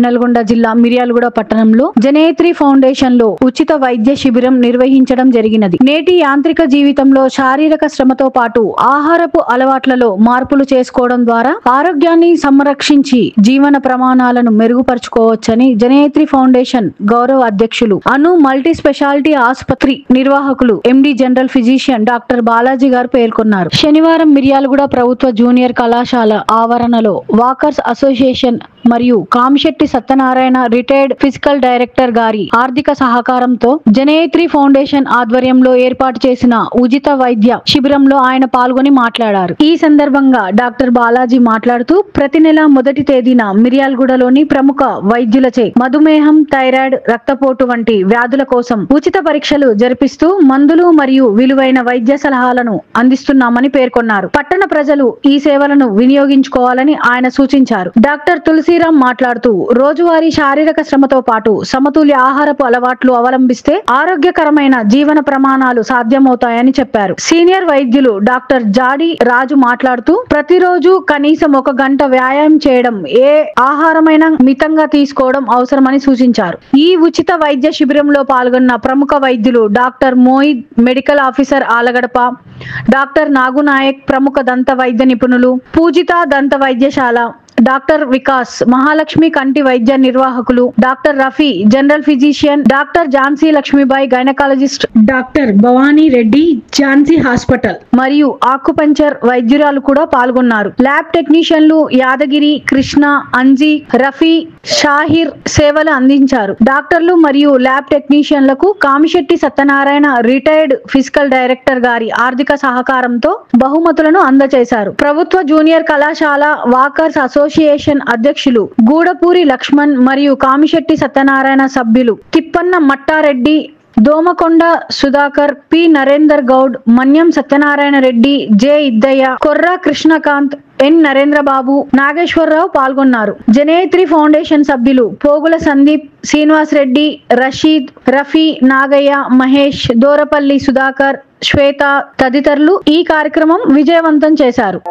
నల్గొండ జిల్లా మిర్యాలగూడ పట్టణంలో జనేత్రి ఫౌండేషన్ లో ఉచిత వైద్య శిబిరం నిర్వహించడం జరిగినది. నేటి యాంత్రిక జీవితంలో శారీరక శ్రమతో పాటు ఆహారపు అలవాట్లలో మార్పులు చేసుకోవడం ద్వారా ఆరోగ్యాన్ని సంరక్షించి జీవన ప్రమాణాలను మెరుగుపరుచుకోవచ్చని జనేత్రి ఫౌండేషన్ గౌరవ అధ్యక్షులు అను మల్టీ స్పెషాలిటీ ఆసుపత్రి నిర్వాహకులు ఎండి జనరల్ ఫిజిషియన్ డాక్టర్ బాలాజీ గారు పేర్కొన్నారు. శనివారం మిర్యాలగూడ ప్రభుత్వ జూనియర్ కళాశాల ఆవరణలో వాకర్స్ అసోసియేషన్ మరియు Kamishetti Satyanarayana retired physical director గారి ఆర్థిక సహకారంతో జనేత్రి ఫౌండేషన్ ఆధ్వర్యంలో ఏర్పాటు చేసిన ఉచిత వైద్య శిబిరంలో ఆయన పాల్గొని మాట్లాడారు. ఈ సందర్భంగా డాక్టర్ బాలాజీ మాట్లాడుతూ ప్రతి నెల మొదటి తేదీన మిర్యాలగూడలోని ప్రముఖ వైద్యులచే మధుమేహం, థైరాయిడ్, రక్తపోటు వంటి వ్యాధుల కోసం ఉచిత పరీక్షలు జరిపిస్తూ మందులు మరియు విలువైన వైద్య సలహాలను అందిస్తున్నామని పేర్కొన్నారు. పట్టణ ప్రజలు ఈ సేవలను వినియోగించుకోవాలని ఆయన సూచించారు. డాక్టర్ తులసిరామ్ మాట్లాడుతూ రోజువారీ శారీరక శ్రమతో పాటు సమతుల్య ఆహారపు అలవాట్లు అవలంబిస్తే ఆరోగ్యకరమైన జీవన ప్రమాణాలు సాధ్యమవుతాయని చెప్పారు. సీనియర్ వైద్యులు డాక్టర్ జాడి రాజు మాట్లాడుతూ ప్రతిరోజు కనీసం 1 గంట వ్యాయామం చేయడం, ఏ ఆహారమైనా మితంగా తీసుకోవడం అవసరమని సూచించారు. ఈ ఉచిత వైద్య శిబిరంలో పాల్గొన్న ప్రముఖ వైద్యులు doctor Mohid, medical officer Alagadapa, doctor Nagunayak, ప్రముఖ దంత వైద్య నిపుణులు, పూజిత దంత వైద్యశాల, డాక్టర్ వికాస్, మహాలక్ష్మి కంటి వైద్య నిర్వాహకులు, doctor Rafi general physician, doctor Jhansi Lakshmibai gynaecologist, doctor Bhavani Reddy Jhansi hospital మరియు ఆకుపంచర్ వైద్యురాలు కూడా పాల్గొన్నారు. ల్యాబ్ టెక్నీషియన్లు యాదగిరి, కృష్ణ, అంజీ, రఫీ, షాహిర్ సేవలు అందించారు. డాక్టర్లు మరియు ల్యాబ్ టెక్నీషియన్లకు Kamisetti Satyanarayana retired physical director గారి ఆర్థిక సహకారంతో బహుమతులను అందజేశారు. ప్రభుత్వ జూనియర్ కళాశాల వాకర్స్ అసోసియేషన్ అధ్యక్షులు గూడపూరి లక్ష్మణ్ మరియు కామిశెట్టి సత్యనారాయణ సభ్యులు తిప్పన్న మట్టారెడ్డి, దోమకొండ సుధాకర్, పి నరేందర్ గౌడ్, మన్యం సత్యనారాయణ రెడ్డి, జె ఇద్దయ్య, కొర్రా కృష్ణకాంత్, ఎన్ నరేంద్రబాబు, నాగేశ్వరరావు పాల్గొన్నారు. జనేత్రి ఫౌండేషన్ సభ్యులు పోగుల సందీప్, శ్రీనివాస్ రెడ్డి, రషీద్, రఫీ, నాగయ్య, మహేష్, దోరపల్లి సుధాకర్, శ్వేత తదితరులు ఈ కార్యక్రమం విజయవంతం చేశారు.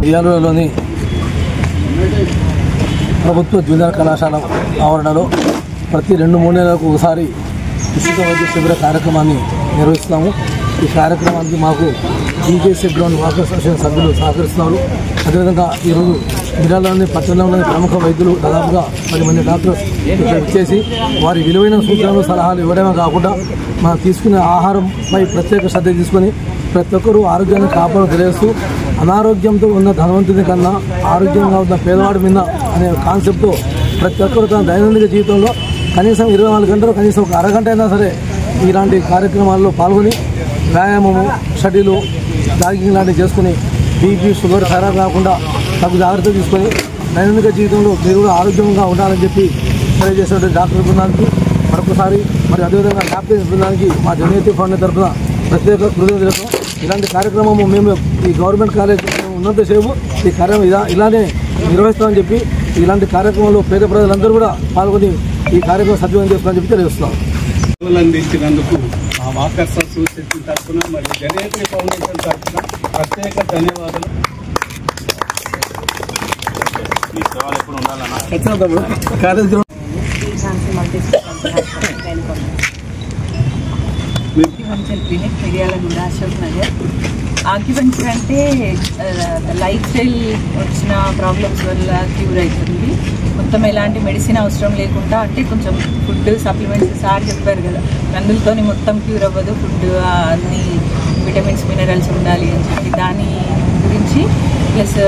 ఇయాలలోని ప్రభుత్వ జూనియర్ కళాశాల ఆవరణలో ప్రతి 2-3 నెలలకు ఒకసారి ఉచిత వైద్య శిబిర కార్యక్రమాన్ని నిర్వహిస్తున్నాము. ఈ కార్యక్రమానికి మాకు బీజేసీ గ్రౌండ్ వాకర్స్ అసోసియేషన్ సభ్యులు సహకరిస్తున్నారు. అదేవిధంగా ఈరోజు జిల్లాలోని పట్టణంలోని ప్రముఖ వైద్యులు దాదాపుగా 10 మంది డాక్టర్స్ ఇక్కడ ఇచ్చేసి వారి విలువైన సూచనలు సలహాలు ఇవ్వడమే కాకుండా మనం తీసుకునే ఆహారంపై ప్రత్యేక శ్రద్ధ తీసుకొని ప్రతి ఒక్కరూ ఆరోగ్యాన్ని కాపాడు తెలియజేస్తూ అనారోగ్యంతో ఉన్న ధనవంతుని కన్నా ఆరోగ్యంగా ఉన్న పేదవాడి మీద అనే కాన్సెప్ట్తో ప్రతి ఒక్కరు తన దైనందిన జీవితంలో కనీసం 24 గంటలు కనీసం ఒక అరగంట అయినా సరే ఇలాంటి కార్యక్రమాల్లో పాల్గొని వ్యాయామము, షటిలు, జాగింగ్ లాంటివి చేసుకుని బీపీ, షుగర్ ఖరాబ్ కాకుండా తగు జాగ్రత్తలు తీసుకొని దైనందిక జీవితంలో మీరు కూడా ఆరోగ్యంగా ఉండాలని చెప్పి తెలియజేసే డాక్టర్ బృందానికి మరొకసారి మరి అదేవిధంగా ల్యాబ్ బృందానికి మా జనయతి ఫండ్ తరఫున ప్రత్యేక కృతజ్ఞతలు. ఇలాంటి కార్యక్రమము మేము ఈ గవర్నమెంట్ కార్యక్రమం ఉన్నంతసేపు ఈ కార్యక్రమం ఇలానే నిర్వహిస్తామని చెప్పి ఇలాంటి కార్యక్రమంలో పేద ప్రజలందరూ కూడా పాల్గొని ఈ కార్యక్రమం సద్వినియోగం చేసుకోవాలని చెప్పి తెలియజేస్తున్నాం. అందించినందుకు ఆ వాకర్స్ అసోసియేషన్ తరఫున మరియు జనయత్రి ఫౌండేషన్ తరఫున ప్రత్యేక ధన్యవాదాలు. క్లినిక్ మిర్యాలగూడ, అశోక్ నగర్. ఆక్యుపెంచర్ అంటే లైఫ్ స్టైల్ వచ్చిన ప్రాబ్లమ్స్ వల్ల క్యూర్ అవుతుంది. మొత్తం ఎలాంటి మెడిసిన్ అవసరం లేకుండా, అంటే కొంచెం ఫుడ్ సప్లిమెంట్స్ సార్ చెప్పారు కదా, మందులతో మొత్తం క్యూర్ అవ్వదు. ఫుడ్ అన్ని విటమిన్స్, మినరల్స్ ఉండాలి అని చెప్పి దాని గురించి, ప్లస్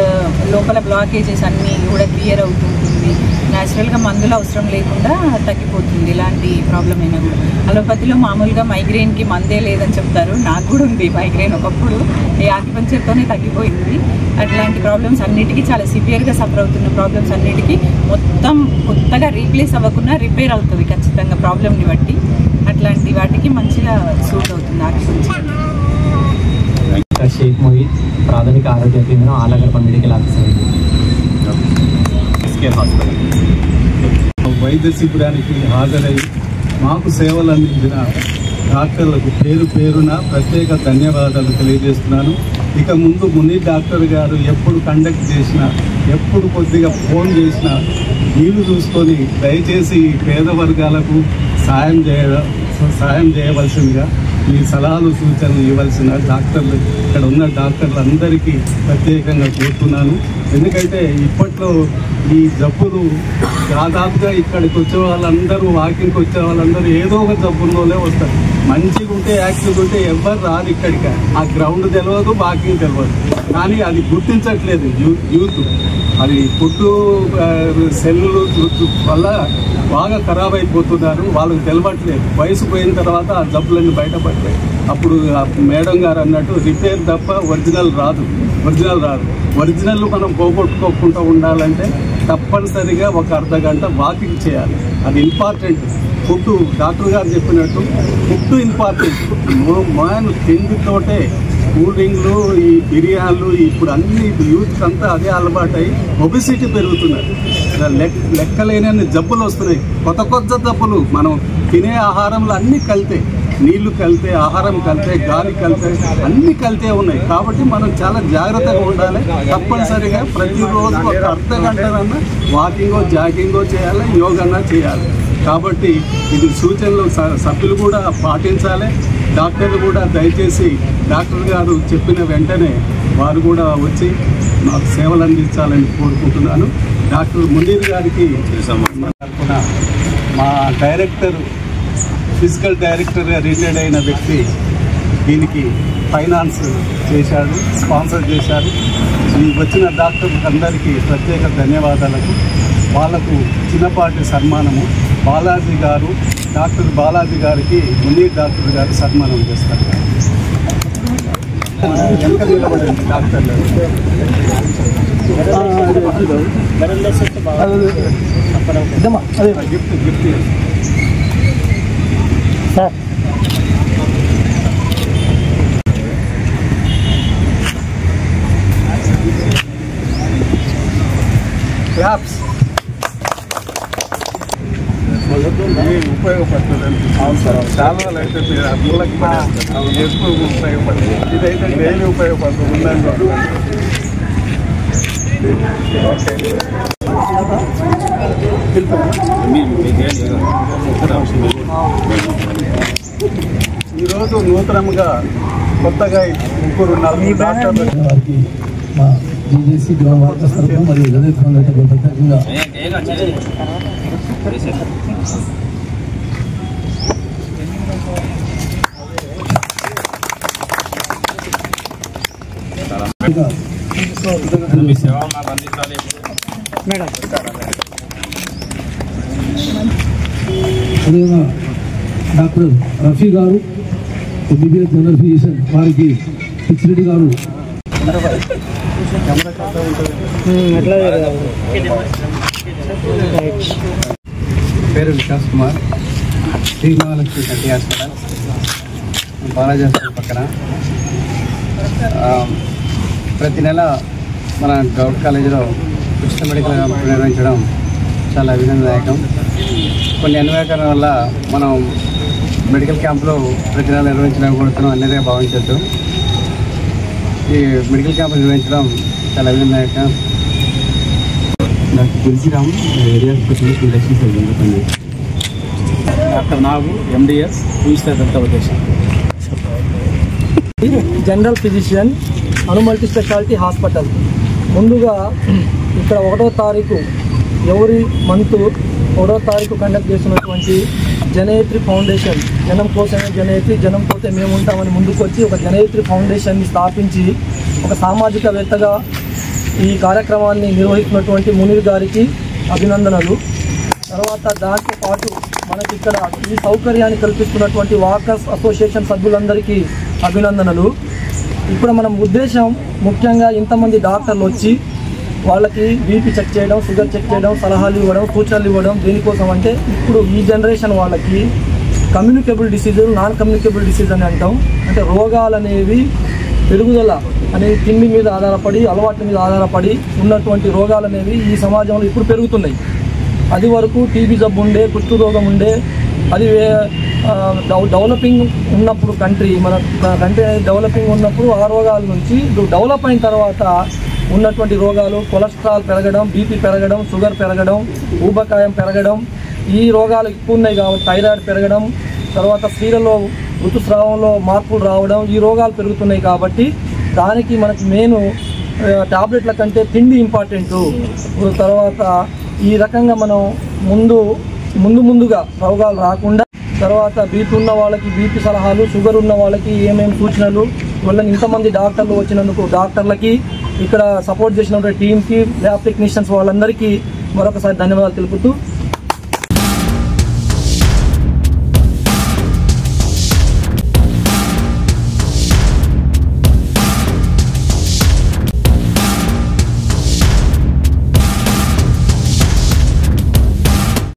లోపల బ్లాకేజెస్ అన్నీ కూడా క్లియర్ అవుతుంటుంది. న్యాచురల్గా మందులు అవసరం లేకుండా తగ్గిపోతుంది ఎలాంటి ప్రాబ్లం అయినా కూడా. అలోపతిలో మామూలుగా మైగ్రెయిన్కి మందే లేదని చెప్తారు. నాకు కూడా ఉంది మైగ్రెయిన్ ఒకప్పుడు, ఈ ఆక్యుపెంచర్తోనే తగ్గిపోయింది. అట్లాంటి ప్రాబ్లమ్స్ అన్నిటికీ, చాలా సివియర్గా సఫర్ అవుతున్న ప్రాబ్లమ్స్ అన్నిటికీ మొత్తం కొత్తగా రీప్లేస్ అవ్వకుండా రిపేర్ అవుతుంది ఖచ్చితంగా ప్రాబ్లమ్ని బట్టి. అట్లాంటి వాటికి మంచిగా సూట్ అవుతుంది ఆక్యుపెంచర్. షేక్ మొయిద్, ప్రాథమిక ఆరోగ్య కేంద్రం, ఆలగడ్డ మెడికల్ ఆఫీసర్. వైద్య శిబిరానికి హాజరై మాకు సేవలు అందించిన డాక్టర్లకు పేరు పేరున ప్రత్యేక ధన్యవాదాలు తెలియజేస్తున్నాను. ఇక ముందు మునీర్ డాక్టర్ గారు ఎప్పుడు కండక్ట్ చేసినా, ఎప్పుడు కొద్దిగా ఫోన్ చేసినా వీలు చూసుకొని దయచేసి పేద వర్గాలకు సాయం చేయవలసిందిగా మీ సలహాలు, సూచనలు ఇవ్వాల్సిన డాక్టర్లు, ఇక్కడ ఉన్న డాక్టర్లందరికీ ప్రత్యేకంగా కోరుతున్నాను. ఎందుకంటే ఇప్పట్లో ఈ జబ్బులు దాదాపుగా ఇక్కడికి వచ్చే వాళ్ళందరూ, వాకింగ్కి వచ్చే వాళ్ళందరూ ఏదో ఒక జబ్బుల్లోనే వస్తారు. మంచిగా ఉంటే, యాక్టివ్గా ఉంటే ఎవరు రాదు ఇక్కడికి. ఆ గ్రౌండ్ తెలియదు, వాకింగ్ తెలియదు. కానీ అది గుర్తించట్లేదు యూత్. అది ఫుడ్ సెల్లులు వల్ల బాగా ఖరాబ్ అయిపోతున్నారు. వాళ్ళకి తెలియట్లేదు. వయసు పోయిన తర్వాత ఆ జబ్బులన్నీ బయటపడతాయి. అప్పుడు మేడం గారు అన్నట్టు రిపేర్ తప్ప ఒరిజినల్ రాదు. ఒరిజినల్ మనం పోగొట్టుకోకుండా ఉండాలంటే తప్పనిసరిగా ఒక అర్ధగంట వాకింగ్ చేయాలి. అది ఇంపార్టెంట్. ఫుడ్, డాక్టర్ గారు చెప్పినట్టు ఫుడ్ ఇంపార్టెంట్. మనం తిండితోటే కూల్ డ్రింక్లు, ఈ బిర్యానీలు, ఇప్పుడు అన్ని యూత్ అంతా అదే అలవాటై ఒబిసిటీ పెరుగుతున్నారు. లెక్కలేనన్ని జబ్బులు వస్తున్నాయి, కొత్త జబ్బులు. మనం తినే ఆహారంలో అన్నీ కలితే, నీళ్లు కలితే, ఆహారం కలితే, గాలి కలితే, అన్నీ కలితే ఉన్నాయి. కాబట్టి మనం చాలా జాగ్రత్తగా ఉండాలి. తప్పనిసరిగా ప్రతిరోజు ఒక అర్ధగంటనన్నా వాకింగో, జాగింగో చేయాలి, యోగానా చేయాలి. కాబట్టి ఇది సూచనలు సభ్యులు కూడా పాటించాలి. డాక్టర్లు కూడా దయచేసి డాక్టర్ గారు చెప్పిన వెంటనే వారు కూడా వచ్చి నాకు సేవలు అందించాలని కోరుకుంటున్నాను. డాక్టర్ మునీర్ గారికి తరఫున మా డైరెక్టర్, ఫిజికల్ డైరెక్టర్గా రిటైర్డ్ అయిన వ్యక్తి దీనికి ఫైనాన్స్ చేశాడు, స్పాన్సర్ చేశారు. ఈ వచ్చిన డాక్టర్లకు అందరికీ ప్రత్యేక ధన్యవాదాలకు. వాళ్లకు చిన్నపాటి సన్మానము. బాలాజీ గారు, డాక్టర్ బాలాజీ గారికి మునీర్ డాక్టర్ గారు సన్మానం చేస్తారు. వెనక నిలబడండి డాక్టర్లు. Gift sir. క్లాప్స్. ఉపయోగపడుతుంది. అవును సార్. చాలా అయితే మూలకి పడేస్తారు, ఎక్కువ ఉపయోగపడుతుంది. ఇదైతే డైలీ ఉపయోగపడుతుంది. ఉందని ఈరోజు నూతనంగా కొత్తగా ముగ్గురు డాక్టర్లు వారికి మా జీజేసీ గ్రౌండ్ వర్కర్స్ తరఫున మరియు జనరల్ ఫౌండేషన్ ప్రత్యేకంగా అదేవిధంగా డాక్టర్ రఫీ గారు ఎంబీబీఎస్ జనరల్ ఫిజిషియన్ వారికి పిచ్చిరెడ్డి గారు పేరు వికాస్ కుమార్, శ్రీ మహాలక్ష్మి కంటి హాస్పిటల్, బాలాజీ హాస్పిటల్ పక్కన. ప్రతి నెల మన గౌడ్ కాలేజీలో ఉచిత మెడికల్ క్యాంప్ నిర్వహించడం చాలా అభినందనదాయకం. కొన్ని అన్వయకరణ వల్ల మనం మెడికల్ క్యాంపులో ప్రతి నెల నిర్వహించలేకపోతున్నాం అనేదే భావించద్దు. ఈ మెడికల్ క్యాంప్ నిర్వహించడం చాలా అభినందనదాయకం. Doctor Tulasiram, area specialist industry surgeon పనిచేస్తాను. డాక్టర్ నాగు, ఎండిఎస్, దంతవదేశం, general physician, Anu multi speciality hospital. ముందుగా ఇక్కడ 1వ తారీఖు ఎవరి మంత్ 1వ తారీఖు కండక్ట్ చేస్తున్నటువంటి జనయత్రి ఫౌండేషన్, జనం కోసమే జనయత్రి, జనం పోతే మేము ఉంటామని ముందుకు వచ్చి ఒక జనయత్రి ఫౌండేషన్ని స్థాపించి ఒక సామాజికవేత్తగా ఈ కార్యక్రమాన్ని నిర్వహిస్తున్నటువంటి మునీర్ గారికి అభినందనలు. తర్వాత దాంతో పాటు మనకి ఇక్కడ ఈ సౌకర్యాన్ని కల్పిస్తున్నటువంటి వాకర్స్ అసోసియేషన్ సభ్యులందరికీ అభినందనలు. ఇప్పుడు మన ఉద్దేశం ముఖ్యంగా ఇంతమంది డాక్టర్లు వచ్చి వాళ్ళకి బీపీ చెక్ చేయడం, షుగర్ చెక్ చేయడం, సలహాలు ఇవ్వడం, సూచనలు ఇవ్వడం. దేనికోసం అంటే ఇప్పుడు ఈ జనరేషన్ వాళ్ళకి communicable disease, non communicable disease అని అంటాం. అంటే రోగాలు అనేవి పెరుగుదల అనేది తిండి మీద ఆధారపడి, అలవాట్ల మీద ఆధారపడి ఉన్నటువంటి రోగాలు అనేవి ఈ సమాజంలో ఇప్పుడు పెరుగుతున్నాయి. అది వరకు టీబీ జబ్బు ఉండే, కుష్టు రోగం ఉండే, అది డెవలపింగ్ ఉన్నప్పుడు మన కంట్రీ డెవలపింగ్ ఉన్నప్పుడు ఆ రోగాల నుంచి డెవలప్ అయిన తర్వాత ఉన్నటువంటి రోగాలు కొలెస్ట్రాల్ పెరగడం, బీపీ పెరగడం, షుగర్ పెరగడం, ఊబకాయం పెరగడం, ఈ రోగాలు ఎక్కువ ఉన్నాయి కాబట్టి థైరాయిడ్ పెరగడం, తర్వాత స్త్రీలలో ఋతుస్రావంలో మార్పులు రావడం, ఈ రోగాలు పెరుగుతున్నాయి. కాబట్టి దానికి మనకి మెయిన్ టాబ్లెట్ల కంటే తిండి ఇంపార్టెంటు. తర్వాత ఈ రకంగా మనం ముందుగా రోగాలు రాకుండా, తర్వాత బీపీ ఉన్న వాళ్ళకి బీపీ సలహాలు, షుగర్ ఉన్న వాళ్ళకి ఏమేమి సూచనలు, వాళ్ళని ఇంతమంది డాక్టర్లు వచ్చినందుకు డాక్టర్లకి, ఇక్కడ సపోర్ట్ చేసినటువంటి టీంకి, ల్యాబ్ టెక్నీషియన్స్ వాళ్ళందరికీ మరొకసారి ధన్యవాదాలు తెలుపుతూ